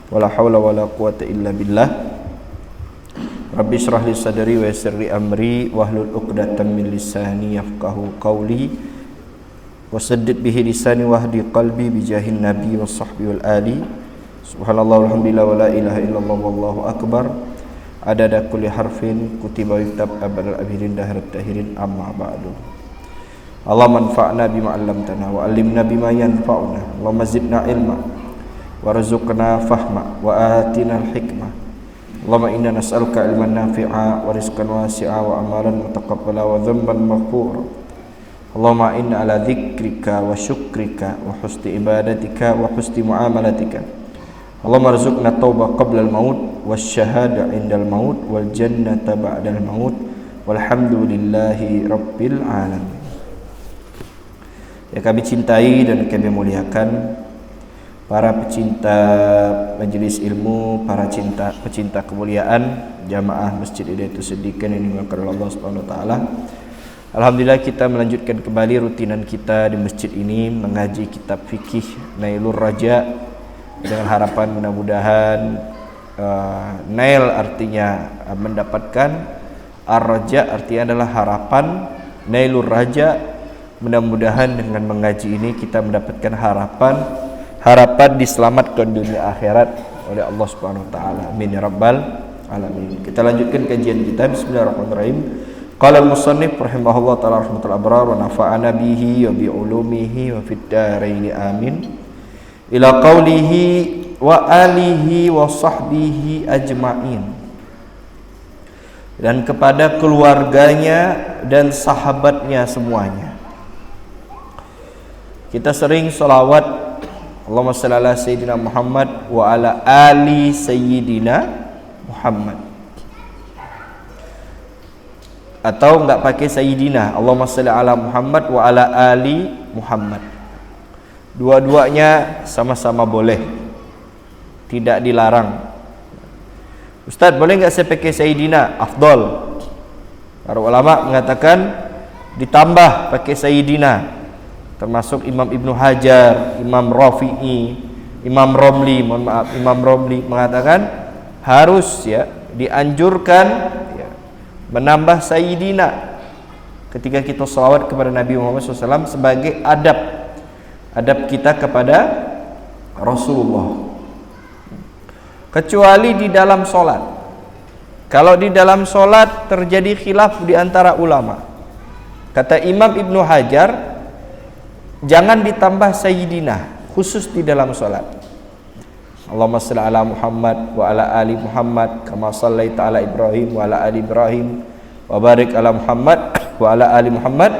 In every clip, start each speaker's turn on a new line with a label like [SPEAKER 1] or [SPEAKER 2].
[SPEAKER 1] wala haula wala quwata illa billah. Rabbi shrah li sadri wa yassir li amri wahlul 'uqdatam min lisani yafqahu qawli wasaddid bihi lisani wahdi qalbi bijahin nabi was sahbi wal ali. Subhanallah walhamdulillah wa la ilaha illallah wallahu akbar. Adada kulli harfin kutiba yutab abadal abidin daharat tahirin amma ba'du. Allahumma anfa'na bima 'allamtana wa 'allimna bima yanfa'una. Allahumma zidna ilma warzuqna fahma wa atina al-hikmah. Allahumma inna nas'aluka ilman nafi'a wa rizqan wasi'a wa amalan mutaqabbala wa dhanban maghfura. Allahumma inna ala dzikrika wa syukrika wa husni ibadatika wa husni muamalatika. Allahumma rzuqna tauba qabla al-maut wasyahada 'indal maut wal jannata ba'dal maut walhamdulillahi rabbil alamin. Ya, kami cintai dan kami muliakan para pecinta majelis ilmu, para pecinta kemuliaan jamaah Masjid Hidayatus Shadiqin yang dimuliakan Allah Subhanahu wa taala. Alhamdulillah kita melanjutkan kembali rutinan kita di masjid ini mengaji kitab fikih Nailur Raja dengan harapan mudah-mudahan Nail artinya mendapatkan, Ar-Raja artinya adalah harapan, Nailur Raja mudah-mudahan dengan mengaji ini kita mendapatkan harapan diselamatkan dunia akhirat oleh Allah Subhanahu wa taala. Amin ya rabbal alamin. Kita lanjutkan kajian kita. Bismillahirrahmanirrahim. Qala al-musannif rahimahullah taala rahmatul abrar wa nafa'ana bihi wa bi ulumihi wa fid dharain amin. Ila qaulihi wa alihi wa sahbihi ajmain. Dan kepada keluarganya dan sahabatnya semuanya. Kita sering salawat Allahumma shalli ala sayyidina Muhammad wa ala ali sayyidina Muhammad. Atau enggak pakai sayyidina, Allahumma shalli ala Muhammad wa ala ali Muhammad. Dua-duanya sama-sama boleh, tidak dilarang. Ustaz, boleh enggak saya pakai sayyidina? Afdol. Para ulama mengatakan ditambah pakai sayyidina. Termasuk Imam Ibnu Hajar, Imam Rafi'i, Imam Romli mengatakan harus dianjurkan menambah sayyidina ketika kita shalawat kepada Nabi Muhammad SAW sebagai adab kita kepada Rasulullah, kecuali di dalam sholat. Kalau di dalam sholat terjadi khilaf di antara ulama. Kata Imam Ibnu Hajar, jangan ditambah sayyidina khusus di dalam salat. Allahumma shalli ala Muhammad wa ala ali Muhammad kama shallaita ala Ibrahim wa ala ali Ibrahim wa barik ala Muhammad wa ala ali Muhammad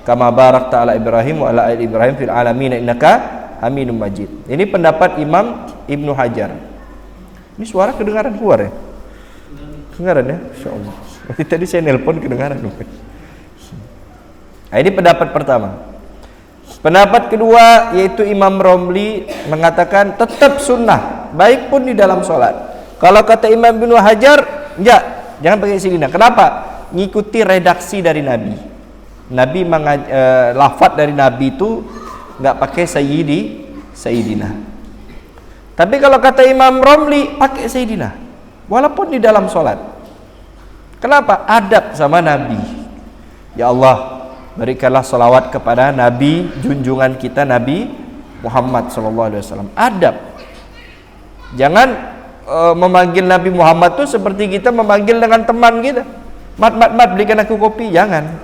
[SPEAKER 1] kama barakta ala Ibrahim wa ala ali Ibrahim fil alamin innaka Hamidum Majid. Ini pendapat Imam Ibnu Hajar. Ini suara kedengaran keluar ya? Kedengaran ya? Insyaallah. Tadi saya nelpon kedengaran. Nah, ini pendapat pertama. Pendapat kedua yaitu Imam Romli mengatakan tetap sunnah, baik pun di dalam sholat. Kalau kata Imam Ibnu Hajar, jangan pakai sayyidina. Kenapa? Ngikuti redaksi dari Nabi. Lafaz dari Nabi itu nggak pakai sayyidina. Tapi kalau kata Imam Romli pakai sayyidina, walaupun di dalam sholat. Kenapa? Adab sama Nabi. Ya Allah, berikanlah salawat kepada Nabi junjungan kita Nabi Muhammad SAW. Adab. Jangan memanggil Nabi Muhammad itu seperti kita memanggil dengan teman kita. Mat belikan aku kopi. Jangan.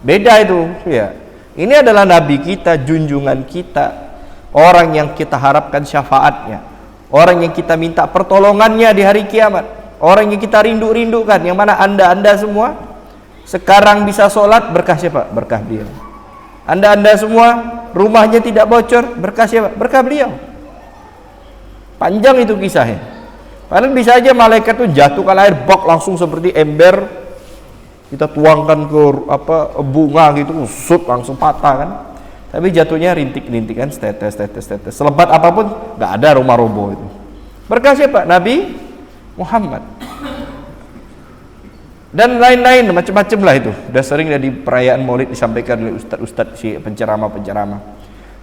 [SPEAKER 1] Beda itu ya. Ini adalah Nabi kita, junjungan kita, orang yang kita harapkan syafaatnya, orang yang kita minta pertolongannya di hari kiamat, orang yang kita rindukan, yang mana anda semua sekarang bisa sholat, berkah siapa? Berkah beliau. Anda semua rumahnya tidak bocor, berkah siapa? Berkah beliau. Panjang itu kisahnya. Padahal bisa aja malaikat itu jatuh ke air bak langsung seperti ember, kita tuangkan ke bunga gitu, usut langsung patah kan. Tapi jatuhnya rintik-rintik kan, tetes. Selebat apapun nggak ada rumah roboh itu. Berkah siapa? Nabi Muhammad. Dan lain-lain macam-macam lah itu. Sudah sering di perayaan Maulid disampaikan oleh ustaz-ustaz si penceramah.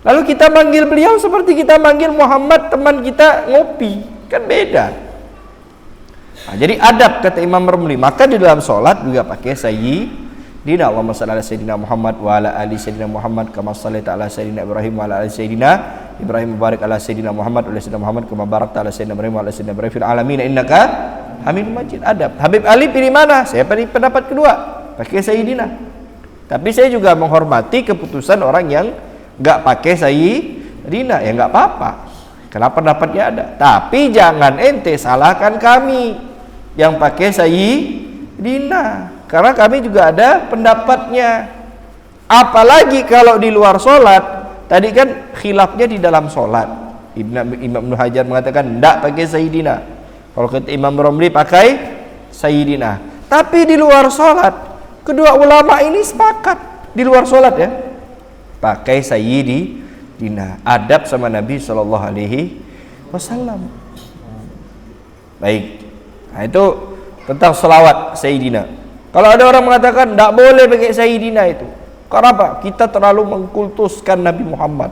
[SPEAKER 1] Lalu kita manggil beliau seperti kita manggil Muhammad teman kita ngopi, kan beda. Nah, jadi adab kata Imam Romli. Maka di dalam sholat juga pakai Sayyidina. Allahumma shalli ala Sayyidina Muhammad wa ala ali Sayyidina Muhammad kama shallaita ala Sayyidina Ibrahim wa ala ali Sayyidina Ibrahim, barik ala Sayyidina Muhammad wa ala Sayyidina Muhammad kama barakta ala Sayyidina Ibrahim wa ala Sayyidina Ibrahim fil alamin innaka Hamidum Majid. Adab. Habib Ali pilih mana? Saya pilih pendapat kedua, pakai Sayyidina. Tapi saya juga menghormati keputusan orang yang enggak pakai Sayyidina, ya enggak apa-apa. Karena pendapatnya ada. Tapi jangan ente salahkan kami yang pakai Sayyidina. Karena kami juga ada pendapatnya. Apalagi kalau di luar sholat. Tadi kan khilafnya di dalam sholat. Imam Ibnu Hajar mengatakan enggak pakai Sayyidina. Kalau kata Imam Romli pakai Sayyidina. Tapi di luar sholat, kedua ulama ini sepakat di luar sholat ya, pakai Sayyidina. Adab sama Nabi SAW. Baik. Nah, itu tentang selawat Sayyidina. Kalau ada orang mengatakan tidak boleh pakai Sayyidina itu, kenapa? Kita terlalu mengkultuskan Nabi Muhammad,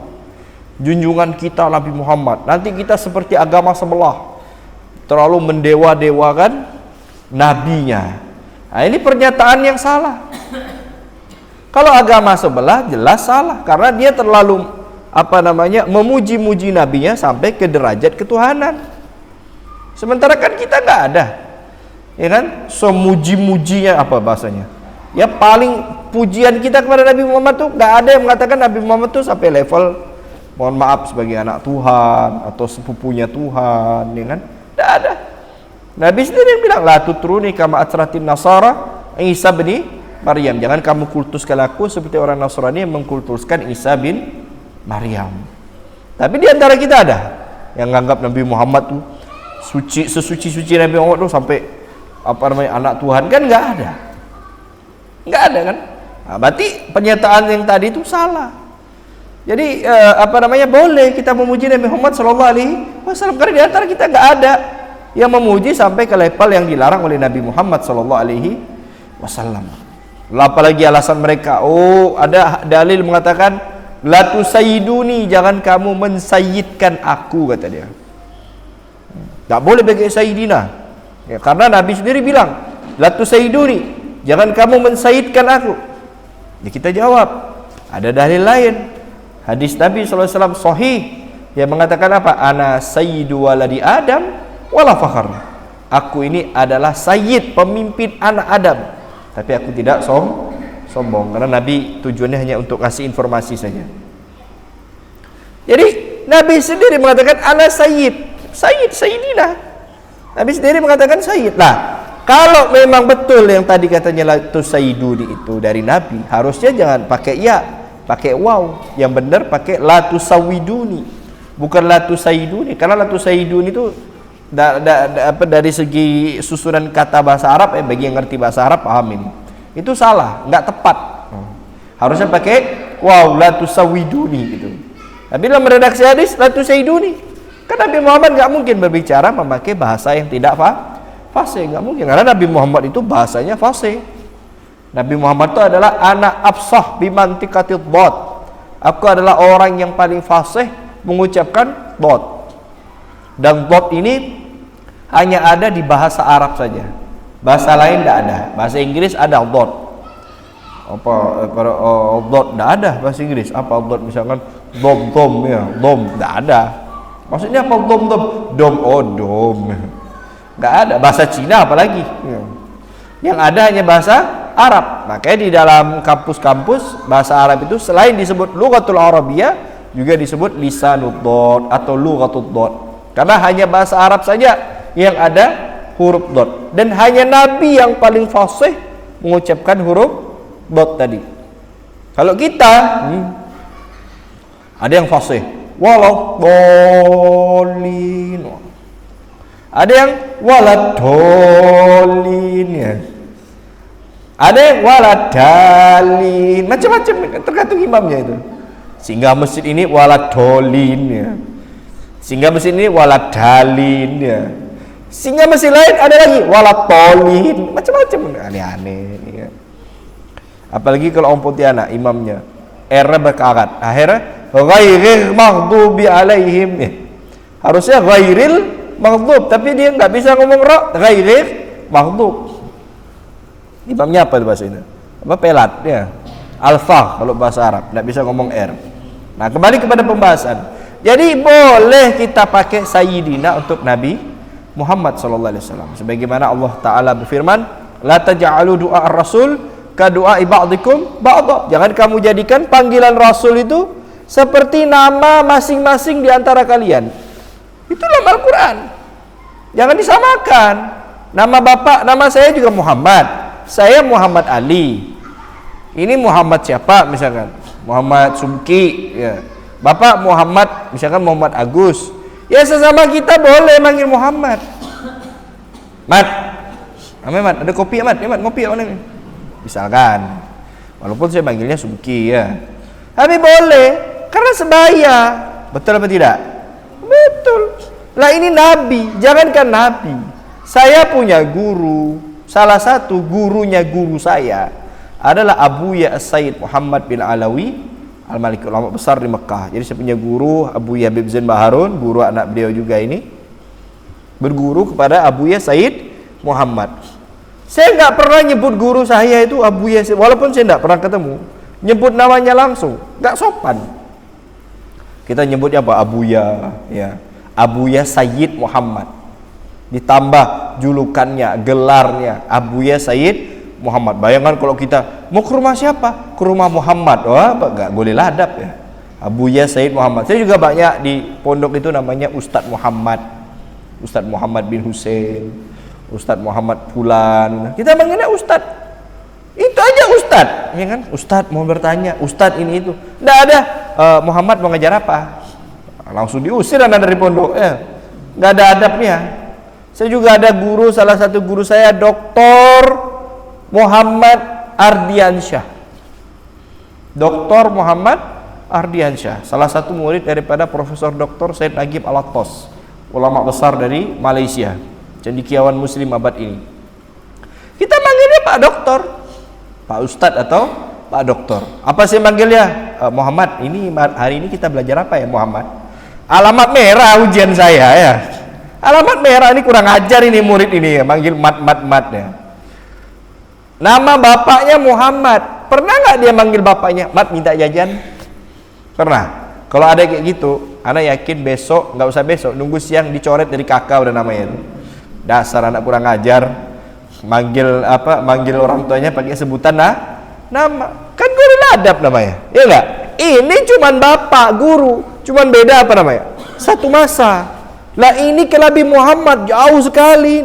[SPEAKER 1] junjungan kita Nabi Muhammad. Nanti kita seperti agama sebelah, terlalu mendewa-dewakan nabinya. Nah, ini pernyataan yang salah. Kalau agama sebelah jelas salah, karena dia terlalu memuji-muji nabinya sampai ke derajat ketuhanan. Sementara kan kita nggak ada, ya kan? Semuji-mujinya apa bahasanya? Ya paling pujian kita kepada Nabi Muhammad tuh nggak ada yang mengatakan Nabi Muhammad tuh sampai level mohon maaf sebagai anak Tuhan atau sepupunya Tuhan, ya kan? Nggak ada. Nabi sendiri yang bilang la tutruni kama atratin nasara Isa bin Maryam. Jangan kamu kultuskan aku seperti orang Nasrani yang mengkultuskan Isa bin Maryam. Tapi di antara kita ada yang menganggap Nabi Muhammad tuh suci, sesuci-suci Nabi Muhammad tuh sampai anak Tuhan, kan nggak ada kan? Nah, berarti pernyataan yang tadi itu salah. Jadi boleh kita memuji Nabi Muhammad SAW, karena di antara kita nggak ada yang memuji sampai ke level yang dilarang oleh Nabi Muhammad SAW. Apalagi alasan mereka, ada dalil mengatakan la tusayyiduni, jangan kamu mensayyidkan aku, kata dia. Tak boleh pakai Sayyidina ya, karena Nabi sendiri bilang la tusayyiduni, jangan kamu mensayyidkan aku. Ya, kita jawab ada dalil lain, hadis Nabi SAW sahih yang mengatakan apa? Ana sayyidu waladi Adam wala fakhar. Aku ini adalah sayyid, pemimpin anak Adam, tapi aku tidak sombong, karena Nabi tujuannya hanya untuk kasih informasi saja. Jadi Nabi sendiri mengatakan ana Sayyidina. Nabi sendiri mengatakan Sayyid. Nah, kalau memang betul yang tadi katanya la tusayyiduni itu dari Nabi, harusnya jangan pakai ya, pakai waw. Yang benar pakai la tusawwiduni, bukan la tusayyiduni. Karena la tusayyiduni itu dari segi susunan kata bahasa Arab, bagi yang ngerti bahasa Arab pahamin. Itu salah, nggak tepat. Harusnya pakai waw, la tusawwiduni gitu. Tapi dalam redaksi hadis la tusayyiduni. Kan Nabi Muhammad nggak mungkin berbicara memakai bahasa yang tidak fasih, nggak mungkin, karena Nabi Muhammad itu bahasanya fasih. Nabi Muhammad itu adalah anak afsah bimantiqatid dhad. Aku adalah orang yang paling fasih mengucapkan dhad. Dan dhad ini hanya ada di bahasa Arab saja. Bahasa lain tidak ada. Bahasa Inggris ada dhad. Dhad tidak ada bahasa Inggris. Apa dhad misalkan dom ya, dom tidak ada. Maksudnya apa dom? Dom, dom. Nggak ada. Bahasa Cina apalagi. Yang ada hanya bahasa Arab. Makanya di dalam kampus-kampus bahasa Arab itu selain disebut lughatul Arabiyah, juga disebut lisanud dhad atau lughatud dhad. Karena hanya bahasa Arab saja yang ada huruf dhad. Dan hanya Nabi yang paling fasih mengucapkan huruf dhad tadi. Kalau kita ada yang fasih waladhdallin, ada yang waladhdallin ya, ada yang waladhalin, macam-macam tergantung imamnya itu. Sehingga masjid ini waladhdallin ya, sehingga masjid ini waladhalin ya, sehingga masjid lain ada lagi waladhdallin, macam-macam, aneh-aneh ya. Apalagi kalau Om Pontianak imamnya R berkarat, akhirnya ghairil maghdubi alaihim. Harusnya ghairil maghdub, tapi dia nggak bisa ngomong ghairil maghdub. Imamnya apa itu bahasa ini? Apa pelat ya? Alfa kalau bahasa Arab, nggak bisa ngomong R. Nah, kembali kepada pembahasan. Jadi boleh kita pakai sayyidina untuk Nabi Muhammad sallallahu alaihi wasallam. Sebagaimana Allah taala berfirman, la taj'alu du'a ar-rasul ka du'a ba'dikum ba'dha. Jangan kamu jadikan panggilan rasul itu seperti nama masing-masing di antara kalian. Itu dalam Al-Qur'an. Jangan disamakan. Nama bapak, nama saya juga Muhammad. Saya Muhammad Ali. Ini Muhammad siapa misalkan? Muhammad Sumki ya. Bapak Muhammad misalkan Muhammad Agus. Ya sesama kita boleh manggil Muhammad. Mat. Mat, ada kopi ya, Mat? Ya, Mat, ngopi ya mana? Misalkan. Walaupun saya manggilnya Sumki ya. Tapi boleh karena sebaya. Betul apa tidak? Betul. Lah ini nabi, jangankan nabi. Saya punya guru. Salah satu gurunya guru saya adalah Abuya As-Sayyid Muhammad bin Alawi Al-Maliki, ulama besar di Mekah. Jadi saya punya guru Abuya Habib Zain Baharun, guru anak beliau juga ini, berguru kepada Abuya Sayyid Muhammad. Saya nggak pernah nyebut guru saya itu Abuya, walaupun saya nggak pernah ketemu, nyebut namanya langsung, nggak sopan. Kita nyebutnya apa? Abuya, ya, Abuya Sayyid Muhammad. Ditambah julukannya, gelarnya Abuya Sayyid Muhammad. Bayangkan kalau kita mau ke rumah siapa? Ke rumah Muhammad. Wah, nggak boleh ladap ya. Abuya Sayyid Muhammad. Saya juga banyak di pondok itu namanya Ustadz Muhammad. Ustadz Muhammad bin Hussein, Ustadz Muhammad Fulan. Kita manggilnya Ustadz. Itu aja Ustadz, ya kan? Ustadz mau bertanya, Ustadz ini itu. Nggak ada Muhammad mau ngajar apa? Langsung diusir anak dari pondok ya. Nggak ada adabnya. Saya juga ada guru, salah satu guru saya Dr. Muhammad Ardiansyah. Dr. Muhammad Ardiansyah, salah satu murid daripada Profesor Dr. Said Nagib Al-Attas, ulama besar dari Malaysia, cendekiawan muslim abad ini. Kita manggilnya Pak Doktor, Pak Ustadz atau Pak Doktor. Apa saya manggilnya? Muhammad, ini hari ini kita belajar apa ya Muhammad? Alamat merah ujian saya ya. Alamat merah, ini kurang ajar ini murid ini ya, manggil mat ya. Nama bapaknya Muhammad. Pernah nggak dia manggil bapaknya Mat minta jajan? Pernah. Kalau ada kayak gitu, anak yakin besok, nggak usah besok, nunggu siang dicoret dari kakak udah namanya itu. Dasar anak kurang ajar. Manggil orang tuanya pakai sebutan nama. Kan guru ladab namanya. Ya enggak? Ini cuman bapak guru, cuman beda apa namanya? Satu masa. Lah ini ke Nabi Muhammad jauh sekali.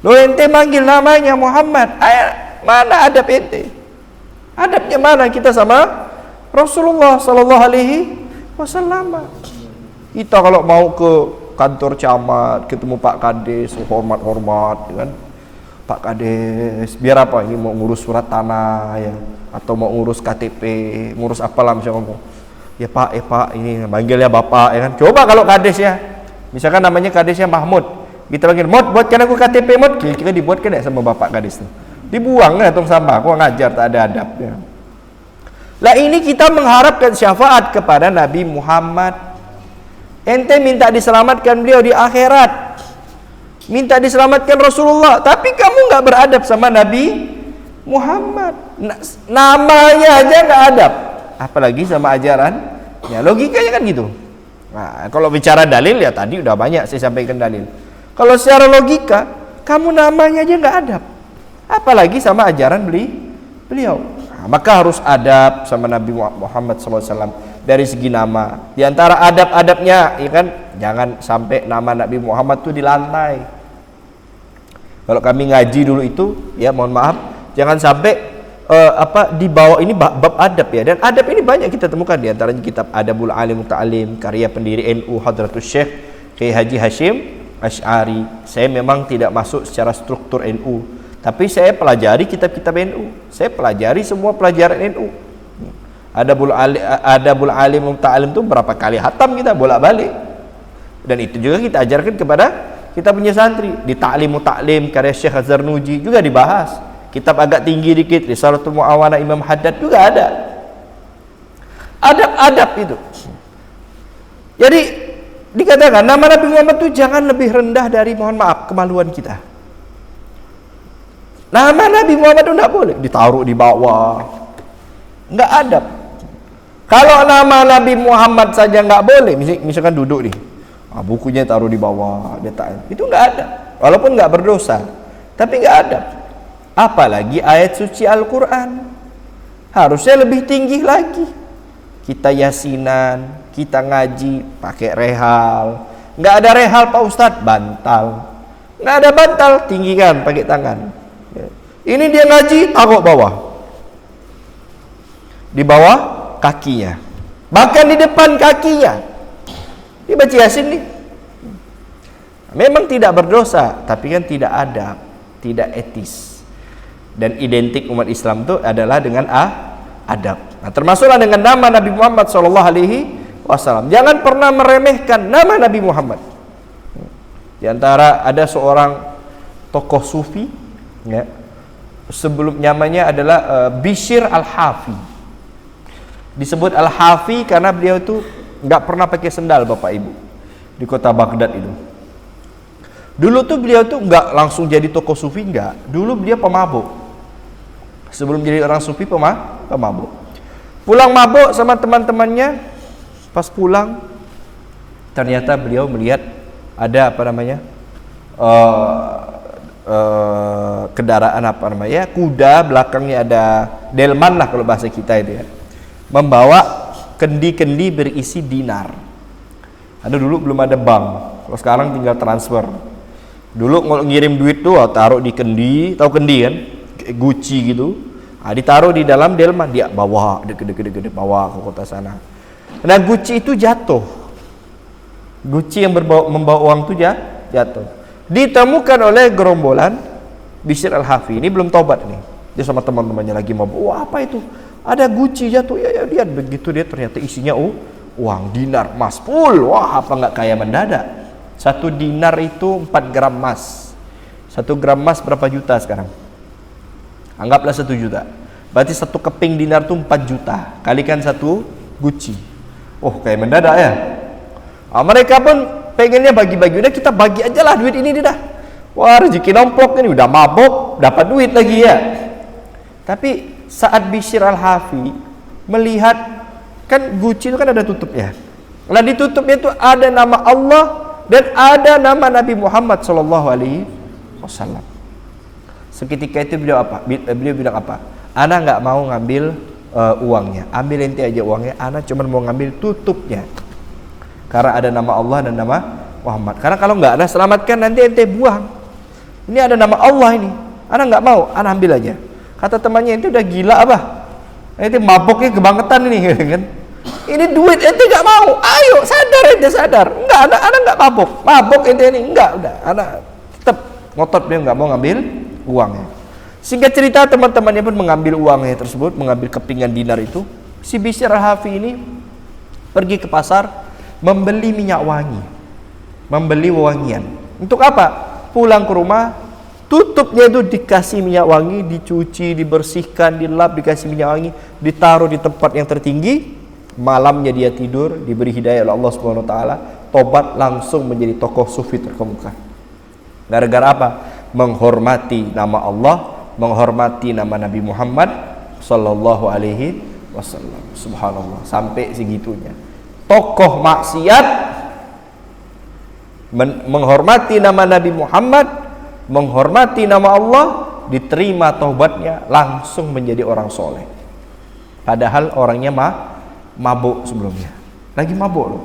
[SPEAKER 1] Lo ente manggil namanya Muhammad. Mana adab ente? Adabnya mana kita sama Rasulullah sallallahu alaihi wasallam? Kita kalau mau ke kantor camat, ketemu Pak Kades, hormat-hormat, kan? Pak Kades, biar apa? Ini mau ngurus surat tanah ya, atau mau ngurus KTP, ngurus apalah misalnya ngomong. Ya Pak, ini manggilnya Bapak ya kan. Coba kalau Kades ya. Misalkan namanya Kadesnya Mahmud. Kita panggil, "Mod, buatkan aku KTP, Mod." Kira-kira dibuatkan ya sama Bapak Kades tuh. Dibuang ya tong sampah, aku ngajar tak ada adabnya. Lah ini kita mengharapkan syafaat kepada Nabi Muhammad. Ente minta diselamatkan beliau di akhirat, minta diselamatkan Rasulullah, tapi kamu nggak beradab sama Nabi Muhammad. Namanya aja nggak adab, apalagi sama ajaran. Ya logikanya kan gitu. Nah, kalau bicara dalil ya tadi udah banyak saya sampaikan dalil. Kalau secara logika, kamu namanya aja nggak adab, apalagi sama ajaran beliau. Nah, maka harus adab sama Nabi Muhammad SAW dari segi nama. Di antara adab-adabnya, ya kan, jangan sampai nama Nabi Muhammad itu di lantai. Kalau kami ngaji dulu itu, ya mohon maaf, jangan sampai di bawah ini bab adab ya. Dan adab ini banyak kita temukan di antaranya kitab Adabul Alim Ta'alim karya pendiri NU Hadratus Syekh Kiai Haji Hashim Asy'ari. Saya memang tidak masuk secara struktur NU, tapi saya pelajari kitab-kitab NU. Saya pelajari semua pelajaran NU. Adabul Alim Ta'alim itu berapa kali hatam kita bolak-balik. Dan itu juga kita ajarkan kepada kita punya santri. Di Ta'limu Ta'lim karya Syekh Az-Zarnuji juga dibahas. Kitab agak tinggi dikit, Risalatul Mu'awana Imam Haddad juga ada. Adab-adab itu. Jadi dikatakan nama Nabi Muhammad itu jangan lebih rendah dari, mohon maaf, kemaluan kita. Nama Nabi Muhammad itu tidak boleh ditaruh di bawah, nggak adab. Kalau nama Nabi Muhammad saja nggak boleh, misalkan duduk nih, bukunya taruh di bawah, dia tak, itu nggak ada. Walaupun nggak berdosa, tapi nggak ada. Apalagi ayat suci Al-Quran, harusnya lebih tinggi lagi. Kita yasinan, kita ngaji pakai rehal, nggak ada rehal Pak Ustadz, bantal, nggak ada bantal, tinggikan pakai tangan. Ini dia ngaji, taruh bawah, di bawah kakinya, bahkan di depan kakinya. Dia baca Yasin nih. Memang tidak berdosa, tapi kan tidak adab, tidak etis. Dan identik umat Islam itu adalah dengan adab. Nah, termasuklah dengan nama Nabi Muhammad SAW. Jangan pernah meremehkan nama Nabi Muhammad. Di antara ada seorang tokoh sufi, ya, sebelum namanya adalah Bishr Al-Hafi. Disebut Al-Hafi karena beliau itu nggak pernah pakai sendal, Bapak Ibu, di kota Baghdad itu. Dulu tuh beliau tuh nggak langsung jadi tokoh sufi, nggak. Dulu beliau pemabuk. Sebelum jadi orang sufi, pemabuk. Pulang mabuk sama teman-temannya, pas pulang ternyata beliau melihat ada kendaraan kuda, belakangnya ada delman lah kalau bahasa kita itu ya, membawa kendi-kendi berisi dinar. Ada dulu belum ada bank, kalau sekarang tinggal transfer. Dulu kalau ngirim duit tuh taruh di kendi, tahu kendi kan, Gucci gitu, ditaruh di dalam delman, dia bawa gede bawa ke kota sana. Nah Gucci itu jatuh, Gucci yang membawa uang itu jatuh. Ditemukan oleh gerombolan Bishr Al-Hafi. Ini belum tobat nih, dia sama teman-temannya lagi mabuk. Wah, apa itu? Ada Gucci jatuh. Ya lihat, begitu dia ternyata isinya uang dinar emas full. Wah, apa nggak kaya mendadak? 1 dinar itu 4 gram emas. 1 gram emas berapa juta sekarang? Anggaplah 1 juta. Berarti 1 keping dinar itu 4 juta. Kalikan 1 Gucci. Oh, kaya mendadak ya. Mereka pun pengennya bagi-bagi. Udah kita bagi aja lah duit ini dah. Wah, rezeki nomplok ini, udah mabok dapat duit lagi ya. Tapi saat Bishr Al-Hafi melihat, kan Gucci itu kan ada tutupnya. Nah di tutupnya itu ada nama Allah dan ada nama Nabi Muhammad SAW. Seketika itu beliau bilang apa? Ana nggak mau ngambil uangnya, ambil ente aja uangnya. Ana cuma mau ngambil tutupnya. Karena ada nama Allah dan nama Muhammad. Karena kalau nggak ada selamatkan, nanti ente buang. Ini ada nama Allah ini. Ana nggak mau, ana ambil aja. Kata temannya, ente udah gila apa? Ente maboknya kebangetan ini, kan? Ini duit ente nggak mau. Ayo sadar, ente sadar. Enggak, ana nggak mabok ente ini enggak. Udah, ana tetap ngotot dia nggak mau ngambil uangnya. Singkat cerita, teman-temannya pun mengambil uangnya tersebut, mengambil kepingan dinar itu. Si Bishr Al-Hafi ini pergi ke pasar, membeli minyak wangi, membeli wewangian. Untuk apa? Pulang ke rumah, tutupnya itu dikasih minyak wangi, dicuci, dibersihkan, dilap, dikasih minyak wangi, ditaruh di tempat yang tertinggi. Malamnya dia tidur, diberi hidayah oleh Allah Subhanahu wa taala, tobat, langsung menjadi tokoh sufi terkemuka. Gara-gara apa? Menghormati nama Allah, menghormati nama Nabi Muhammad sallallahu alaihi wasallam. Subhanallah, sampai segitunya. Tokoh maksiat menghormati nama Nabi Muhammad, menghormati nama Allah, diterima taubatnya, langsung menjadi orang soleh. Padahal orangnya mabuk sebelumnya, lagi mabuk loh.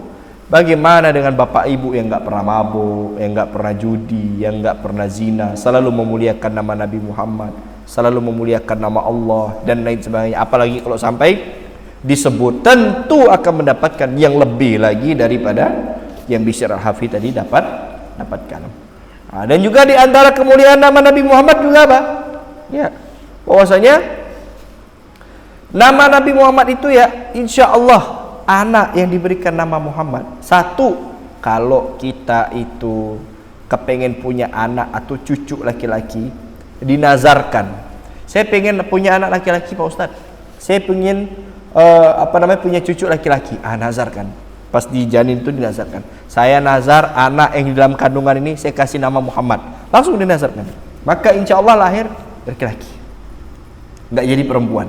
[SPEAKER 1] Bagaimana dengan bapak ibu yang nggak pernah mabuk, yang nggak pernah judi, yang nggak pernah zina, selalu memuliakan nama Nabi Muhammad, selalu memuliakan nama Allah dan lain sebagainya. Apalagi kalau sampai disebut, tentu akan mendapatkan yang lebih lagi daripada yang Bishr Al-Hafi tadi dapatkan. Dan juga di antara kemuliaan nama Nabi Muhammad juga apa? Ya, bahwasanya nama Nabi Muhammad itu ya, insya Allah anak yang diberikan nama Muhammad. Satu, kalau kita itu kepengen punya anak atau cucu laki-laki, dinazarkan. Saya pengen punya anak laki-laki Pak Ustadz. Saya pengen punya cucu laki-laki. Nazarkan. Pas di janin itu dinazarkan. Saya nazar anak yang di dalam kandungan ini saya kasih nama Muhammad. Langsung dinazarkan. Maka insya Allah lahir laki-laki. Nggak jadi perempuan.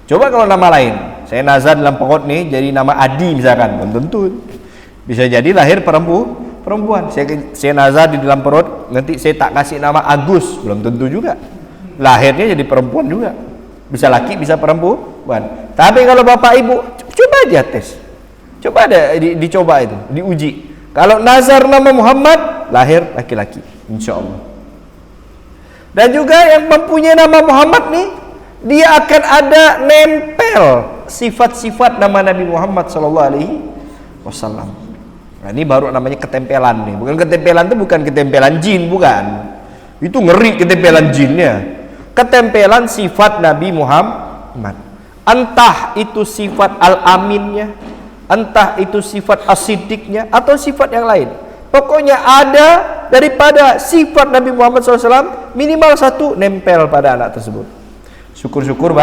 [SPEAKER 1] Coba kalau nama lain. Saya nazar dalam perut nih jadi nama Adi misalkan. Belum tentu. Bisa jadi lahir perempuan. Saya nazar di dalam perut, nanti saya tak kasih nama Agus. Belum tentu juga. Lahirnya jadi perempuan juga. Bisa laki, bisa perempuan. Tapi kalau bapak ibu, coba aja tes. Coba ada dicoba itu, diuji. Kalau nazar nama Muhammad, lahir laki-laki, insya Allah. Dan juga yang mempunyai nama Muhammad nih, dia akan ada nempel sifat-sifat nama Nabi Muhammad SAW. Nah, ini baru namanya ketempelan nih. Bukan ketempelan itu bukan ketempelan jin, bukan. Itu ngeri ketempelan jinnya. Ketempelan sifat Nabi Muhammad. Entah itu sifat al-aminnya, entah itu sifat as-siddiqnya atau sifat yang lain. Pokoknya ada daripada sifat Nabi Muhammad SAW, minimal satu nempel pada anak tersebut. Syukur-syukur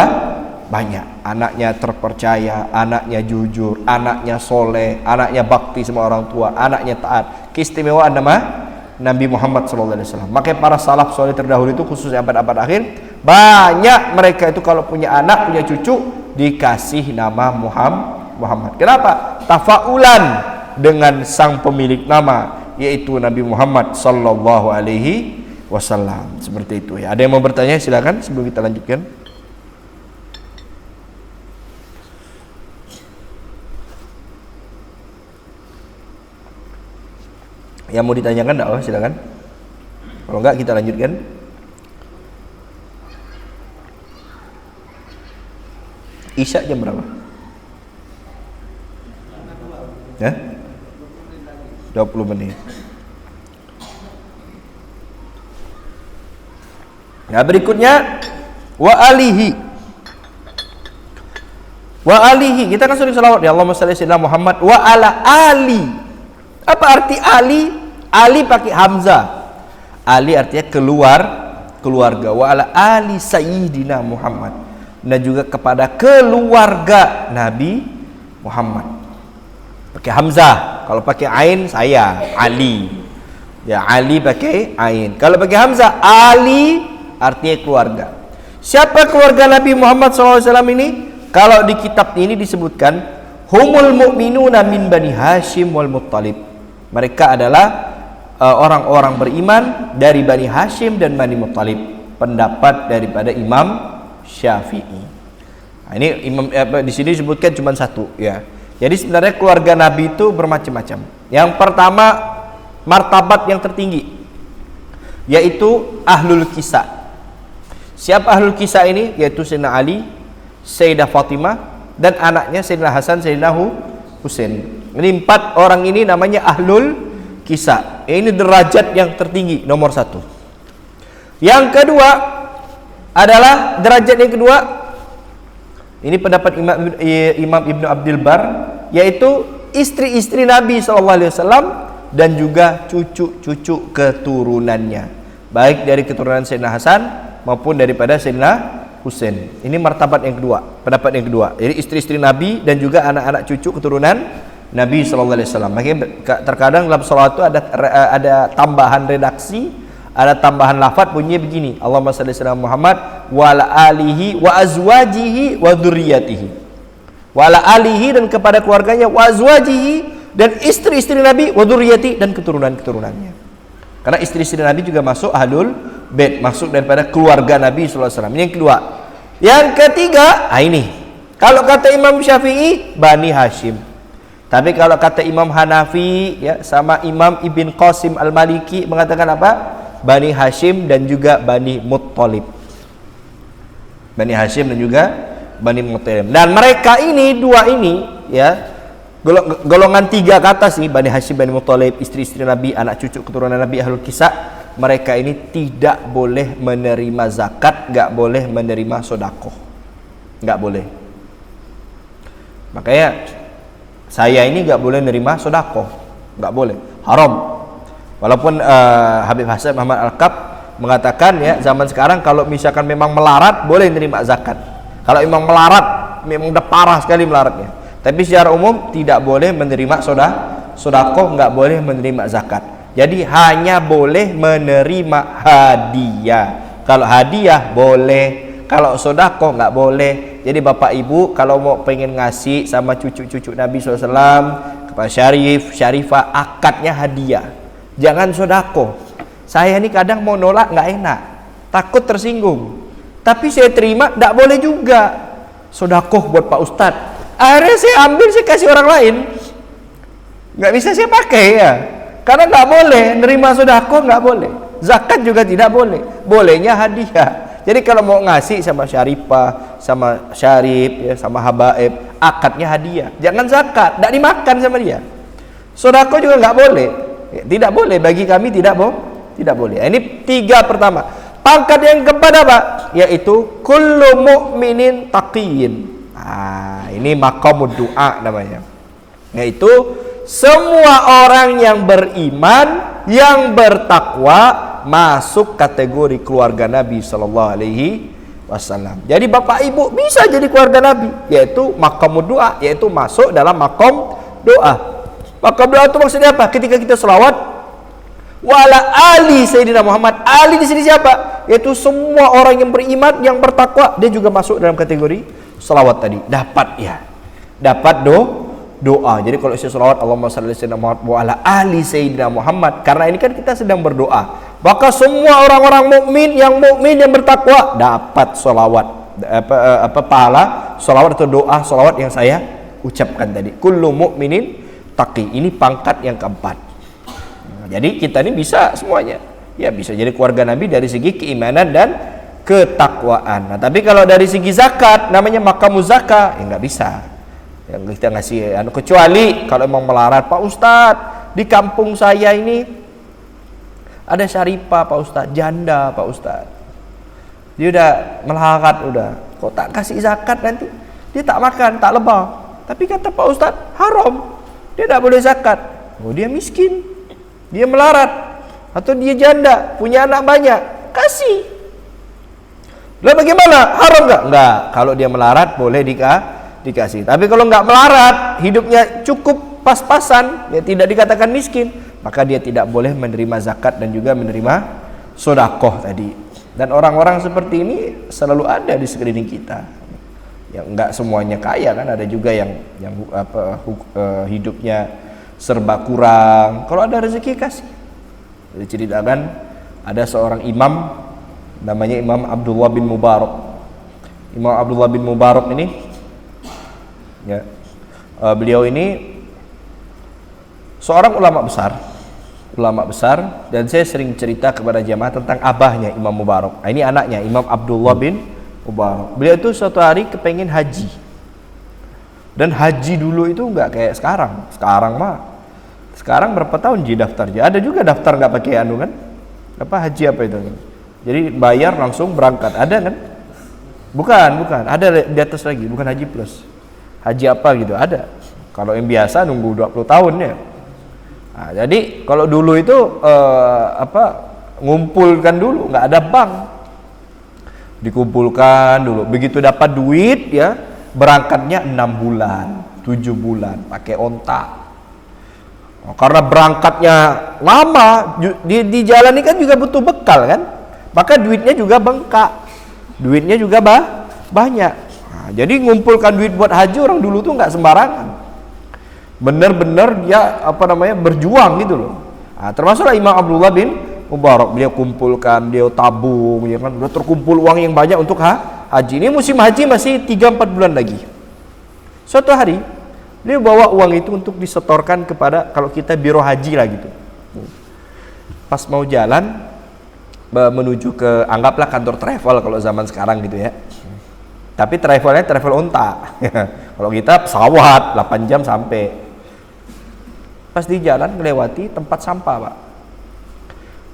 [SPEAKER 1] banyak. Anaknya terpercaya, anaknya jujur, anaknya soleh, anaknya bakti sama orang tua, anaknya taat. Keistimewaan nama Nabi Muhammad SAW. Makanya para salaf soleh terdahulu itu khususnya abad-abad akhir, banyak mereka itu kalau punya anak, punya cucu, dikasih nama Muhammad. Kenapa? Tafaulan dengan sang pemilik nama, yaitu Nabi Muhammad sallallahu alaihi wasallam. Seperti itu ya. Ada yang mau bertanya? Silakan sebelum kita lanjutkan. Yang mau ditanyakan enggak? Silakan. Kalau enggak kita lanjutkan. Isya jam berapa? Ya? 20 menit. Nah, berikutnya wa alihi. Kita kan sering selawat ya Allahumma shalli ala Muhammad wa ala ali. Apa arti ali? Ali pakai hamzah. Ali artinya keluarga. Wa ala ali sayyidina Muhammad. Dan juga kepada keluarga Nabi Muhammad. Pakai hamzah. Kalau pakai ain saya Ali. Ya Ali pakai ain. Kalau pakai hamzah Ali artinya keluarga. Siapa keluarga Nabi Muhammad SAW ini? Kalau di kitab ini disebutkan humul mu'minuna min Bani Hashim wal Muttalib. Mereka adalah orang-orang beriman dari Bani Hashim dan Bani Muttalib. Pendapat daripada Imam Syafi'i. Nah, ini di sini disebutkan cuma satu ya. Jadi sebenarnya keluarga Nabi itu bermacam-macam. Yang pertama martabat yang tertinggi yaitu ahlul kisah. Siapa ahlul kisah ini? Yaitu Sayyidina Ali, Sayyidah Fatimah dan anaknya Sayyidina Hasan, Sayyidina Husain. Ini 4 orang ini namanya ahlul kisah. Ini derajat yang tertinggi nomor 1. Yang kedua adalah derajat yang kedua. Ini pendapat Imam Ibnu Abdul Bar, yaitu istri-istri Nabi SAW dan juga cucu-cucu keturunannya, baik dari keturunan Sayyidina Hasan maupun daripada Sayyidina Husain. Ini martabat yang kedua, pendapat yang kedua. Jadi istri-istri Nabi dan juga anak-anak cucu keturunan Nabi SAW. Makanya terkadang dalam salawat itu ada tambahan redaksi, ada tambahan lafaz bunyinya begini, Allahumma shalli ala Muhammad wa ala alihi wa azwajihi wa dzurriyyatihi. Wa ala alihi dan kepada keluarganya, wa azwajihi dan istri-istri Nabi, wa dzurriyyati dan keturunan-keturunannya. Karena istri-istri Nabi juga masuk ahlul bait, masuk daripada keluarga Nabi SAW. Ini yang kedua. Yang ketiga, ini kalau kata Imam Syafi'i Bani Hashim. Tapi kalau kata Imam Hanafi ya sama Imam Ibn Qasim Al-Maliki mengatakan apa? Bani Hashim dan juga Bani Muttalib. Bani Hashim dan juga Bani Muttalib. Dan mereka ini dua ini ya, golongan 3 ke atas nih, Bani Hashim, Bani Muttalib, istri-istri Nabi, anak cucu keturunan Nabi, ahlul kisah, mereka ini tidak boleh menerima zakat, enggak boleh menerima sedekah. Enggak boleh. Makanya saya ini enggak boleh menerima sedekah. Enggak boleh. Haram. Walaupun Habib Hasan Muhammad Al-Kab mengatakan ya, zaman sekarang kalau misalkan memang melarat boleh menerima zakat. Kalau memang melarat, memang udah parah sekali melaratnya. Tapi secara umum tidak boleh menerima sedekah, nggak boleh menerima zakat. Jadi hanya boleh menerima hadiah. Kalau hadiah boleh, kalau sedekah nggak boleh. Jadi bapak ibu kalau mau pengen ngasih sama cucu-cucu Nabi SAW kepada Syarif, Syarifah, akadnya hadiah. Jangan sedekah. Saya ini kadang mau nolak nggak enak, takut tersinggung. Tapi saya terima, nggak boleh juga. Sedekah buat Pak Ustadz. Akhirnya saya ambil, saya kasih orang lain. Nggak bisa saya pakai ya. Karena nggak boleh, nerima sedekah nggak boleh. Zakat juga tidak boleh. Bolehnya hadiah. Jadi kalau mau ngasih sama Syarifah, sama Syarif, ya, sama Habaib, akadnya hadiah. Jangan zakat, nggak dimakan sama dia. Sedekah juga nggak boleh. Tidak boleh bagi kami, tidak boleh. Ini 3 pertama. Pangkat yang keempat apa? Yaitu kullu mu'minin taqiyyin. Ini maqamud du'a namanya. Yaitu semua orang yang beriman, yang bertakwa masuk kategori keluarga Nabi sallallahu alaihi wasallam. Jadi bapak ibu bisa jadi keluarga Nabi, yaitu maqamud du'a, yaitu masuk dalam maqam doa. Maqam doa itu maksudnya apa? Ketika kita selawat wala ali Sayyidina Muhammad. Ali di sini siapa? Yaitu semua orang yang beriman, yang bertakwa, dia juga masuk dalam kategori selawat tadi. Dapat doa. Jadi kalau saya selawat Allahumma shalli ala sayyidina Muhammad wa ala ali Sayyidina Muhammad, karena ini kan kita sedang berdoa, maka semua orang-orang mukmin yang bertakwa dapat selawat, pahala selawat atau doa selawat yang saya ucapkan tadi. Kullu mu'minin taqi. Ini pangkat yang keempat. Jadi kita ini bisa semuanya. Ya bisa jadi keluarga Nabi dari segi keimanan dan ketakwaan. Nah, tapi kalau dari segi zakat namanya maqamuz zakah, ya nggak bisa. Yang kita ngasih kecuali kalau emang melarat, Pak Ustadz, di kampung saya ini ada Syarifah Pak Ustadz, janda Pak Ustadz. Dia udah melarat kok tak kasih zakat nanti dia tak makan, tak lebah. Tapi kata Pak Ustadz haram. Dia tak boleh zakat. Oh, dia miskin, dia melarat, atau dia janda, punya anak banyak, kasih. Lalu bagaimana? Haram nggak? Nggak. Kalau dia melarat boleh dikasih. Tapi kalau nggak melarat, hidupnya cukup pas-pasan, dia tidak dikatakan miskin, maka dia tidak boleh menerima zakat dan juga menerima sedekah tadi. Dan orang-orang seperti ini selalu ada di sekeliling kita. Yang enggak semuanya kaya kan, ada juga yang hidupnya serba kurang. Kalau ada rezeki kasih. Diceritakan ada seorang imam namanya Imam Abdullah bin Mubarak. Imam Abdullah bin Mubarak ini ya, beliau ini seorang ulama besar, dan saya sering cerita kepada jamaah tentang abahnya Imam Mubarak. Ini anaknya Imam Abdullah bin Mubarak. Beliau itu suatu hari kepengen haji, dan haji dulu itu nggak kayak sekarang. Sekarang berapa tahun daftar? Ada juga daftar nggak pakai kan? Haji apa itu? Jadi bayar langsung berangkat. Ada kan? Bukan. Ada di atas lagi, bukan haji plus. Haji apa gitu? Ada. Kalau yang biasa nunggu 20 tahun ya. Nah, jadi kalau dulu itu ngumpulkan dulu, nggak ada bank. Dikumpulkan dulu, begitu dapat duit ya, berangkatnya 6 bulan, 7 bulan pakai onta. Karena berangkatnya lama, di jalan ini kan juga butuh bekal kan, maka duitnya juga bengkak, duitnya juga banyak. Nah, jadi ngumpulkan duit buat haji orang dulu tuh nggak sembarangan, bener-bener dia berjuang gitu loh. Nah, termasuklah Imam Abdullah bin Mubarak, beliau kumpulkan, beliau tabung, ya kan, udah terkumpul uang yang banyak untuk haji. Ini musim haji masih 3-4 bulan lagi. Suatu hari beliau bawa uang itu untuk disetorkan kepada, kalau kita biro haji lah gitu. Pas mau jalan menuju ke, anggaplah kantor travel kalau zaman sekarang gitu ya. Tapi travelnya travel onta. Kalau kita pesawat 8 jam sampai. Pas di jalan melewati tempat sampah, Pak.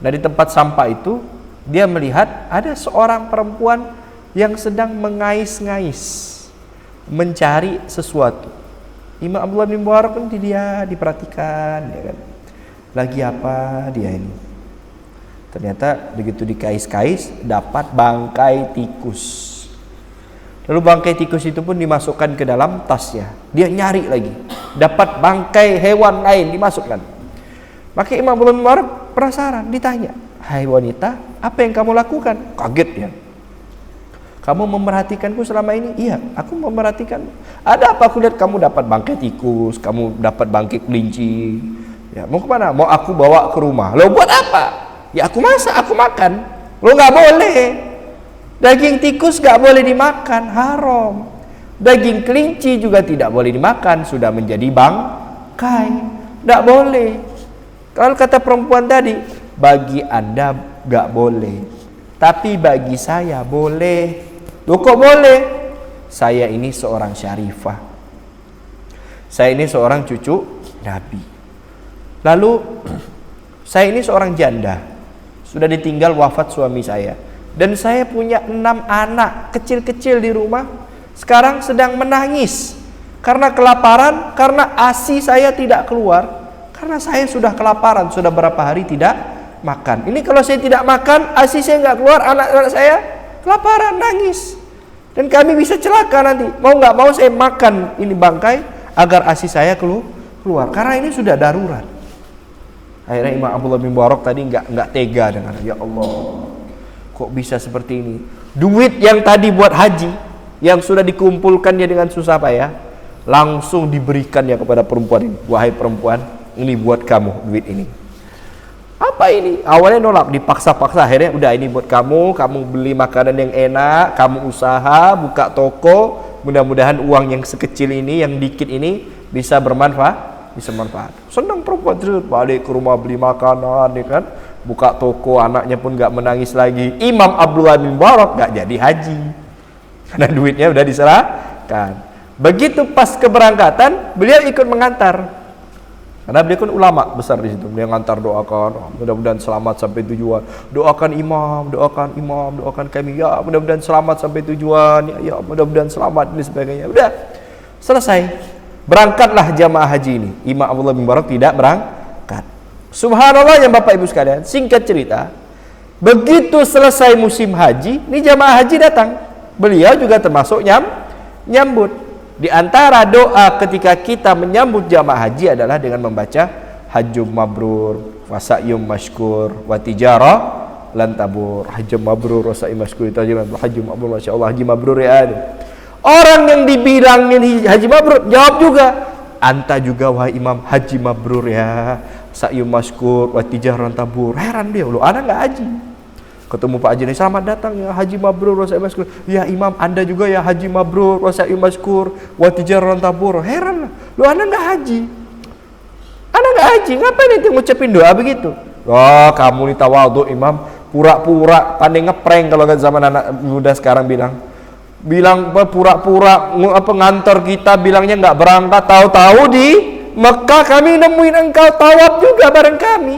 [SPEAKER 1] Dari tempat sampah itu dia melihat ada seorang perempuan yang sedang mengais-ngais mencari sesuatu. Imam Abdullah bin Mubarak pun dia diperhatikan, ya kan. Lagi apa dia ini? Ternyata begitu dikais-kais dapat bangkai tikus. Lalu bangkai tikus itu pun dimasukkan ke dalam tasnya. Dia nyari lagi, dapat bangkai hewan lain dimasukkan. Maka Imam Abdullah bin Mubarak penasaran, ditanya, "Hai wanita, apa yang kamu lakukan?" Kaget dia. "Kamu memerhatikanku selama ini?" "Iya, aku memerhatikan." "Ada apa? Aku lihat kamu dapat bangkai tikus, kamu dapat bangkai kelinci. Ya, mau kemana?" "Mau aku bawa ke rumah." "Lo buat apa?" "Ya aku masak, aku makan." "Lo nggak boleh. Daging tikus nggak boleh dimakan, haram. Daging kelinci juga tidak boleh dimakan, sudah menjadi bangkai, nggak boleh." Kalau kata perempuan tadi, bagi Anda nggak boleh, tapi bagi saya boleh. Loh kok boleh? Saya ini seorang syarifah, saya ini seorang cucu Nabi. Lalu saya ini seorang janda, sudah ditinggal wafat suami saya, dan saya punya 6 anak kecil-kecil di rumah. Sekarang sedang menangis karena kelaparan, karena ASI saya tidak keluar, karena saya sudah kelaparan, sudah berapa hari tidak makan. Ini kalau saya tidak makan, ASI saya nggak keluar, anak-anak saya kelaparan, nangis, dan kami bisa celaka nanti. Mau nggak mau saya makan ini bangkai agar ASI saya keluar, karena ini sudah darurat. Akhirnya Imam Abdullah bin Mubarak tadi nggak tega dengan, ya Allah, kok bisa seperti ini? Duit yang tadi buat haji, yang sudah dikumpulkannya dengan susah payah, langsung diberikannya kepada perempuan ini. "Wahai perempuan, ini buat kamu duit ini." "Apa ini?" Awalnya nolak, dipaksa-paksa, akhirnya udah, ini buat kamu, kamu beli makanan yang enak, kamu usaha, buka toko, mudah-mudahan uang yang sekecil ini, yang dikit ini bisa bermanfaat. Senang perempuan terus, balik ke rumah beli makanan, ya kan, buka toko, anaknya pun gak menangis lagi. Imam Abdullah bin Mubarak gak jadi haji karena duitnya udah diserahkan. Begitu pas keberangkatan, beliau ikut mengantar, karena beliau kan ulama besar di situ. Beliau ngantar, doakan, mudah-mudahan selamat sampai tujuan. Doakan imam, doakan kami, ya mudah-mudahan selamat sampai tujuan, ya mudah-mudahan selamat, dan sebagainya. Udah selesai, berangkatlah jamaah haji ini. Imam Abdullah bin Mubarak tidak berangkat. Subhanallah ya Bapak Ibu sekalian, singkat cerita, begitu selesai musim haji, ini jamaah haji datang. Beliau juga termasuk nyambut. Di antara doa ketika kita menyambut jamaah haji adalah dengan membaca hajjum mabrur, wasa'yum mashkur, wa tijarah lan tabur. Hajjum mabrur, wasa'yum mashkur, hajjum mabrur, masyaallah, haji mabrur ya. Orang yang dibilangin haji mabrur jawab juga, "Anta juga wahai imam, haji mabrur ya, sa'yum mashkur, wa tijarah lan tabur." Heran dia, "Loh, ana enggak haji?" Ketemu Pak Haji, "Selamat datang ya haji mabrur wa sa'yum mashkur." "Ya imam, Anda juga ya haji mabrur wa sa'yum mashkur, wa tijarah lan tabur." Heran, "Loh, ana enggak haji?" "Ana enggak haji, ngapain itu ngucapin doa begitu?" "Oh, kamu ini tawadhu imam, pura-pura pandai ngeprank." Kalau kan zaman anak muda sekarang bilang pura-pura ngantor kita, bilangnya nggak berangkat, tahu-tahu di Mekah kami nemuin engkau, tawaf juga bareng kami,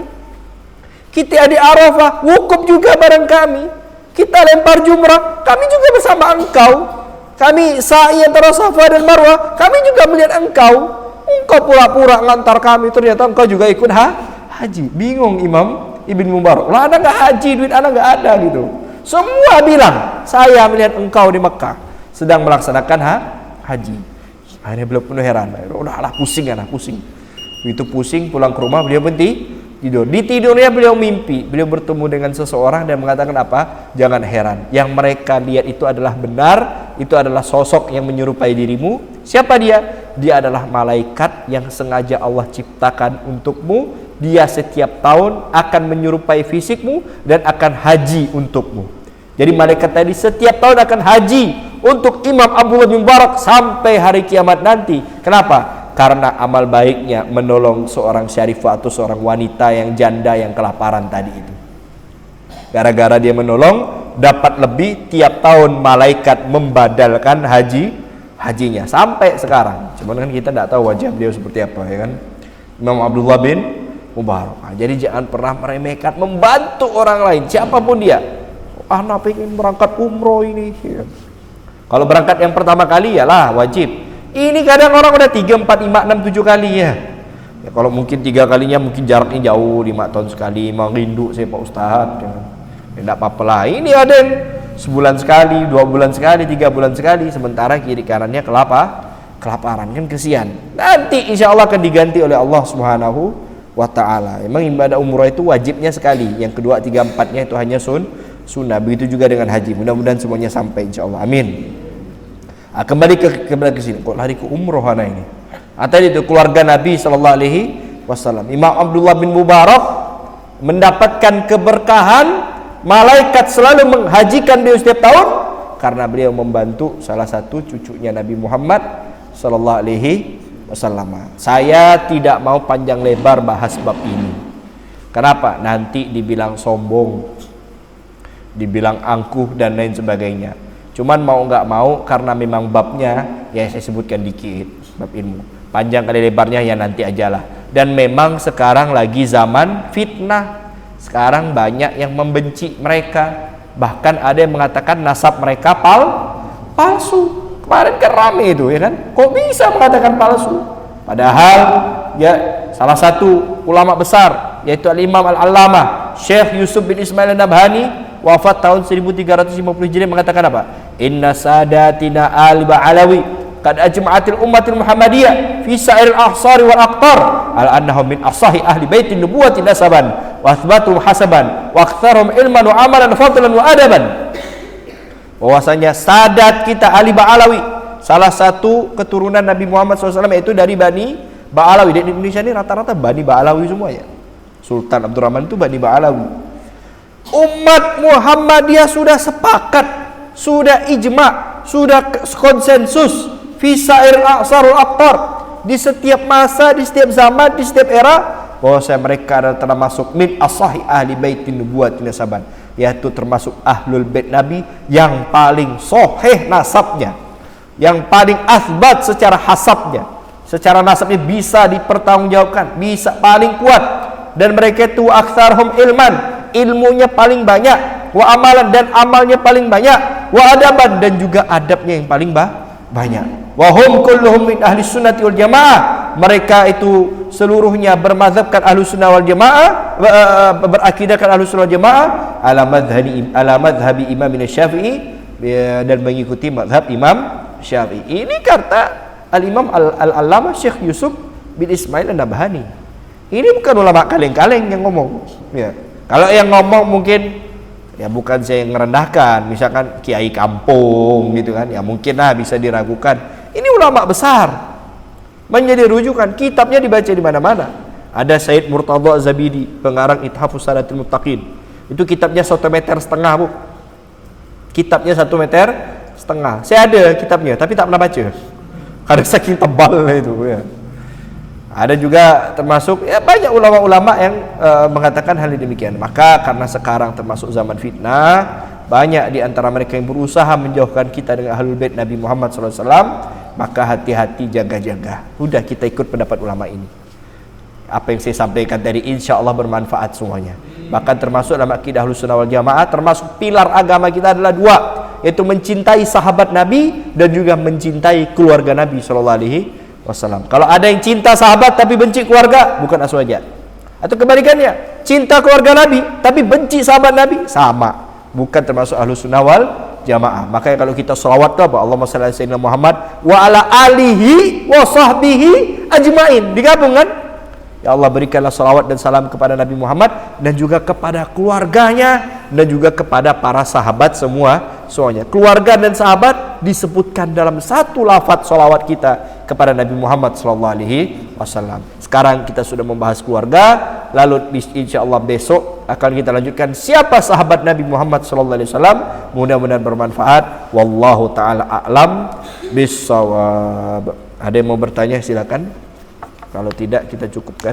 [SPEAKER 1] kita di Arafah wukuf juga bareng kami, kita lempar jumrah kami juga bersama engkau, kami sa'i antara Safa dan Marwah kami juga melihat engkau pura-pura ngantar kami, ternyata engkau juga ikut haji." Bingung Imam Ibn Mubarak, "Lah ada nggak haji, duit ana nggak ada," gitu. Semua bilang, "Saya melihat engkau di Mekah sedang melaksanakan haji." Akhirnya beliau penuh heran. Udahlah, pusing. Begitu pusing, pulang ke rumah, beliau berhenti tidur. Di tidurnya beliau mimpi, beliau bertemu dengan seseorang dan mengatakan apa? "Jangan heran, yang mereka lihat itu adalah benar, itu adalah sosok yang menyerupai dirimu." Siapa dia? Dia adalah malaikat yang sengaja Allah ciptakan untukmu. Dia setiap tahun akan menyerupai fisikmu dan akan haji untukmu. Jadi malaikat tadi setiap tahun akan haji untuk Imam Abdullah bin Mubarak sampai hari kiamat nanti. Kenapa? Karena amal baiknya menolong seorang syarifah atau seorang wanita yang janda yang kelaparan tadi itu. Gara-gara dia menolong, dapat lebih, tiap tahun malaikat membadalkan hajinya sampai sekarang. Cuman kan kita tidak tahu wajah beliau seperti apa, ya kan? Imam Abdullah bin Mubarak. Nah, jadi jangan pernah meremehkan membantu orang lain, siapapun dia. "Anak pengen berangkat umroh ini." Kalau berangkat yang pertama kali ya lah wajib. Ini kadang orang udah 3, 4, 5, 6, 7 kali ya. Kalau mungkin 3 kalinya mungkin jaraknya jauh, 5 tahun sekali, mau rindu saya Pak Ustadz. Ya, tidak apa-apa lah. Ini ada yang sebulan sekali, 2 bulan sekali, 3 bulan sekali, sementara kiri kanannya kelaparan, kan kesian. Nanti insya Allah akan diganti oleh Allah Subhanahu wa ta'ala. Memang ibadah umrah itu wajibnya sekali, yang kedua, 3, 4-nya itu hanya sunnah. Begitu juga dengan haji. Mudah-mudahan semuanya sampai insya Allah, amin. Kembali ke sini. Kok lari ke umroh anak ini? Tadi itu keluarga Nabi Sallallahu Alaihi Wasallam. Imam Abdullah bin Mubarak mendapatkan keberkahan, malaikat selalu menghajikan beliau setiap tahun karena beliau membantu salah satu cucunya Nabi Muhammad Sallallahu Alaihi Wasallam. Saya tidak mau panjang lebar bahas bab ini. Kenapa? Nanti dibilang sombong, dibilang angkuh dan lain sebagainya. Cuman mau nggak mau, karena memang babnya ya saya sebutkan dikit, bab ilmu. Panjang kali lebarnya ya nanti ajalah. Dan memang sekarang lagi zaman fitnah. Sekarang banyak yang membenci mereka. Bahkan ada yang mengatakan nasab mereka palsu. Kemarin kan rame itu, ya kan? Kok bisa mengatakan palsu? Padahal ya salah satu ulama besar yaitu Al-Imam Al-Allamah Syekh Yusuf bin Ismail An-Nabhani, wafat tahun 1350 Hijriah, mengatakan apa? Inna sadatina al-Ba'alawi qad ajma'atil ummatil Muhammadiyah fi sa'iril ahsari wal aqtar ala annahum min asahi ahli baitin nubuwati nasaban wa athbatum hasaban wa aktharum ilman wa amalan fadlan wa adaban. Bahwasanya sadat kita ahli Ba'alawi, salah satu keturunan Nabi Muhammad SAW, yaitu dari Bani Ba'alawi. Di Indonesia ini rata-rata Bani Ba'alawi semua ya. Sultan Abdurrahman itu Bani Ba'alawi. Umat Muhammadiyah sudah sepakat, sudah ijma', sudah konsensus fi sa'ir a'sarul aqtar, di setiap masa, di setiap zaman, di setiap era, bahwa mereka adalah termasuk min asahi ahli baitin nubuwati nasaban, yaitu termasuk ahlul bait Nabi yang paling sahih nasabnya, yang paling asbat secara hasabnya, secara nasabnya bisa dipertanggungjawabkan, bisa paling kuat. Dan mereka itu aktsarhum ilman, ilmunya paling banyak, wa amalan, dan amalnya paling banyak, wa adaban, dan juga adabnya yang paling banyak. Wa hum kulluhum min ahli sunnati wal jamaah, mereka itu seluruhnya bermazhabkan ahli sunnah wal jamaah, berakidahkan ahli sunnah wal jamaah ala madhhabi Imam Syafi'i, dan mengikuti mazhab Imam Syafi'i. Ini kata Al-Imam Al-Allamah Syekh Yusuf bin Ismail An-Nabhani. Ini bukan ulama kaleng-kaleng yang ngomong ya. Kalau yang ngomong mungkin ya bukan saya yang merendahkan, misalkan kiai kampung gitu kan, ya mungkin bisa diragukan. Ini ulama besar menjadi rujukan, kitabnya dibaca di mana-mana. Ada Said Murtadha Zabidi, pengarang Ithafus Salatil Muttaqin. Itu kitabnya 1,5 meter, Bu. Kitabnya 1,5 meter. Saya ada kitabnya, tapi tak pernah baca. Karena saking tebal itu ya. Ada juga termasuk ya banyak ulama-ulama yang mengatakan hal demikian. Maka karena sekarang termasuk zaman fitnah, banyak di antara mereka yang berusaha menjauhkan kita dengan ahlul bait Nabi Muhammad SAW, maka hati-hati, jaga-jaga. Udah kita ikut pendapat ulama ini. Apa yang saya sampaikan tadi insya Allah bermanfaat semuanya. Bahkan termasuk dalam akidah Ahlussunnah wal Jamaah, termasuk pilar agama kita adalah 2, yaitu mencintai sahabat Nabi dan juga mencintai keluarga Nabi SAW. Kalau ada yang cinta sahabat tapi benci keluarga, bukan aswaja. Atau kebalikannya, cinta keluarga Nabi tapi benci sahabat Nabi, sama, bukan termasuk Ahlussunnah wal Jamaah. Makanya kalau kita selawat apa? Allahumma shalli ala sayyidina Muhammad wa ala alihi wa sahbihi ajmain. Digabung kan? Ya Allah, berikanlah salawat dan salam kepada Nabi Muhammad dan juga kepada keluarganya dan juga kepada para sahabat semuanya. Keluarga dan sahabat disebutkan dalam satu lafaz salawat kita kepada Nabi Muhammad SAW. Sekarang kita sudah membahas keluarga, lalu insya Allah besok akan kita lanjutkan siapa sahabat Nabi Muhammad SAW. Mudah-mudahan bermanfaat. Wallahu ta'ala a'lam bissawab. Ada yang mau bertanya silakan. Kalau tidak kita cukupkan.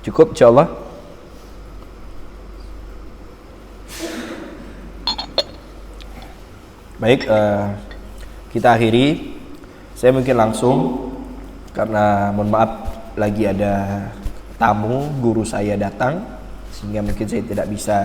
[SPEAKER 1] Cukup insyaallah. Baik, kita akhiri. Saya mungkin langsung karena mohon maaf lagi ada tamu guru saya datang sehingga mungkin saya tidak bisa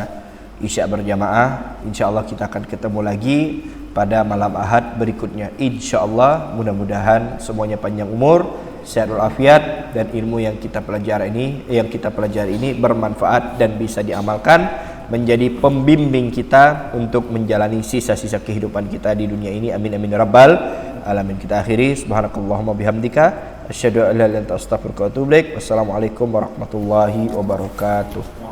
[SPEAKER 1] Isya berjamaah. InsyaAllah kita akan ketemu lagi pada malam Ahad berikutnya. InsyaAllah, mudah-mudahan semuanya panjang umur, sehat walafiat, dan ilmu yang kita pelajari ini bermanfaat dan bisa diamalkan, menjadi pembimbing kita untuk menjalani sisa-sisa kehidupan kita di dunia ini. Amin amin ya rabbal alamin. Kita akhiri, subhanakallahumma bihamdika asyhadu an la ilaha illa anta astaghfiruka wa atubu ilaik. Wassalamualaikum warahmatullahi wabarakatuh.